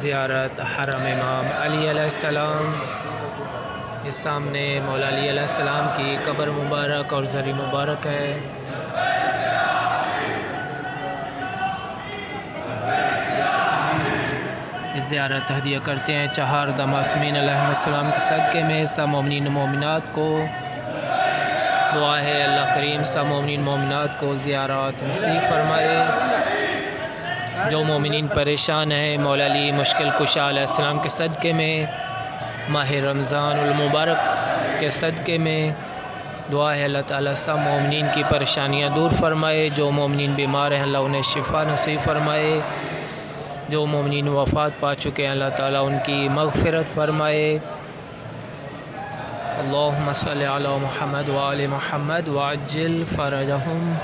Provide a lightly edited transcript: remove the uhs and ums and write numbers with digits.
زیارت حرم امام علی علیہ السلام۔ اس سامنے مولا علی علیہ السلام کی قبر مبارک اور زری مبارک ہے۔ زیارت ہدیہ کرتے ہیں چہاردہ معصومین علیہ السلام کے صدقے میں۔ سب مومنین مومنات کو دعا ہے اللہ کریم سب مومنین مومنات کو زیارات نصیب فرمائے۔ جو مومنین پریشان ہیں مولا علی مشکل کشا علیہ السلام کے صدقے میں، ماہ رمضان المبارک کے صدقے میں دعا ہے اللہ تعالیٰ سب مومنین کی پریشانیاں دور فرمائے۔ جو مومنین بیمار ہیں اللہ انہیں شفا نصیب فرمائے۔ جو مومنین وفات پا چکے ہیں اللہ تعالیٰ ان کی مغفرت فرمائے۔ اللہم صلی علی محمد وآل محمد وعجل فرجہم۔